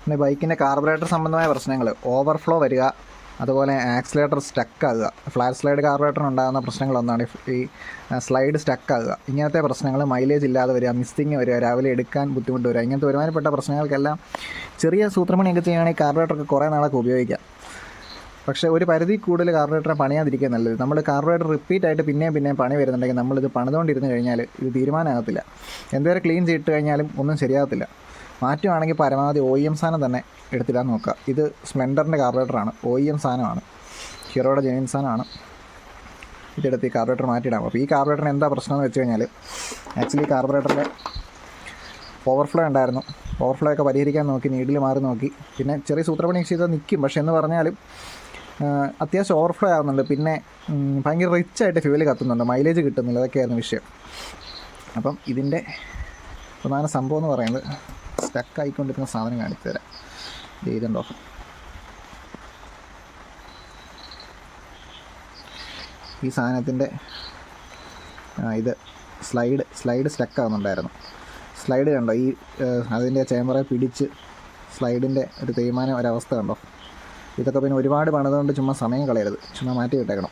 പിന്നെ ബൈക്കിൻ്റെ കാർബറേറ്റർ സംബന്ധമായ പ്രശ്നങ്ങൾ, ഓവർഫ്ലോ വരിക, അതുപോലെ ആക്സിലേറ്റർ സ്റ്റക്കാകുക. ഫ്ലാറ്റ് സ്ലൈഡ് കാർബറേറ്ററിന് ഉണ്ടാകുന്ന പ്രശ്നങ്ങളൊന്നാണ് ഈ സ്ലൈഡ് സ്റ്റക്കാകുക. ഇങ്ങനത്തെ പ്രശ്നങ്ങൾ, മൈലേജ് ഇല്ലാതെ വരിക, മിസ്സിങ് വരിക, രാവിലെ എടുക്കാൻ ബുദ്ധിമുട്ട് വരിക, ഇങ്ങനത്തെ ഒരുമാതിരിപ്പെട്ട പ്രശ്നങ്ങൾക്കെല്ലാം ചെറിയ സൂത്രപ്പണിയൊക്കെ ചെയ്യുകയാണെങ്കിൽ കാർബറേറ്ററൊക്കെ കുറേ നാളൊക്കെ ഉപയോഗിക്കാം. പക്ഷേ ഒരു പരിധി കൂടുതൽ കാർബറേറ്ററെ പണിയാതിരിക്കുക നല്ലത്. നമ്മൾ കാർബറേറ്റർ റിപ്പീറ്റായിട്ട് പിന്നെയും പണി വരുന്നുണ്ടെങ്കിൽ നമ്മളിത് പണിതുകൊണ്ടിരുന്ന് കഴിഞ്ഞാൽ ഇത് തീരുമാനമാകത്തില്ല. എന്തോരം ക്ലീൻ ചെയ്തിട്ട് കഴിഞ്ഞാലും ഒന്നും ശരിയാകത്തില്ല. മാറ്റുവാണെങ്കിൽ പരമാവധി OEM സാധനം തന്നെ എടുത്തിടാൻ നോക്കുക. ഇത് സ്പ്ലെൻഡറിൻ്റെ കാർബറേറ്ററാണ്, OEM സാധനമാണ്, ഹീറോയുടെ ജെനുവിൻ സാധനമാണ്. ഇതെടുത്ത് ഈ കാർബറേറ്റർ മാറ്റിയിടാം. അപ്പോൾ ഈ കാർബറേറ്ററിന് എന്താ പ്രശ്നമെന്ന് വെച്ച് കഴിഞ്ഞാൽ, ആക്ച്വലി കാർബറേറ്ററിൽ ഓവർഫ്ലോ ഉണ്ടായിരുന്നു. ഓവർഫ്ലോ ഒക്കെ പരിഹരിക്കാൻ നോക്കി, നീഡിൽ മാറി നോക്കി, പിന്നെ ചെറിയ സൂത്രപ്പണി ചെയ്താൽ നിൽക്കും. പക്ഷേ എന്ന് പറഞ്ഞാലും അത്യാവശ്യം ഓവർഫ്ലോ ആകുന്നുണ്ട്. പിന്നെ ഭയങ്കര റിച്ചായിട്ട് ഫ്യൂവൽ കത്തുന്നുണ്ട്, മൈലേജ് കിട്ടുന്നില്ല. അതൊക്കെയായിരുന്നു വിഷയം. അപ്പം ഇതിൻ്റെ പ്രധാന സംഭവം എന്ന് പറയുന്നത് സ്റ്റക്കായിക്കൊണ്ടിരുന്ന സാധനം കാണിച്ചു തരാം. ഇതുണ്ടോ, ഈ സാധനത്തിൻ്റെ ഇത് സ്ലൈഡ് സ്റ്റക്കാകുന്നുണ്ടായിരുന്നു. സ്ലൈഡ് കണ്ടോ, ഈ അതിൻ്റെ ചേമ്പറെ പിടിച്ച് സ്ലൈഡിൻ്റെ ഒരു തേയ്മാനം ഒരവസ്ഥ കണ്ടോ. ഇതൊക്കെ പിന്നെ ഒരുപാട് പണിതുകൊണ്ട് ചുമ്മാ സമയം കളയരുത്, ചുമ്മാ മാറ്റി വിട്ടേക്കണം.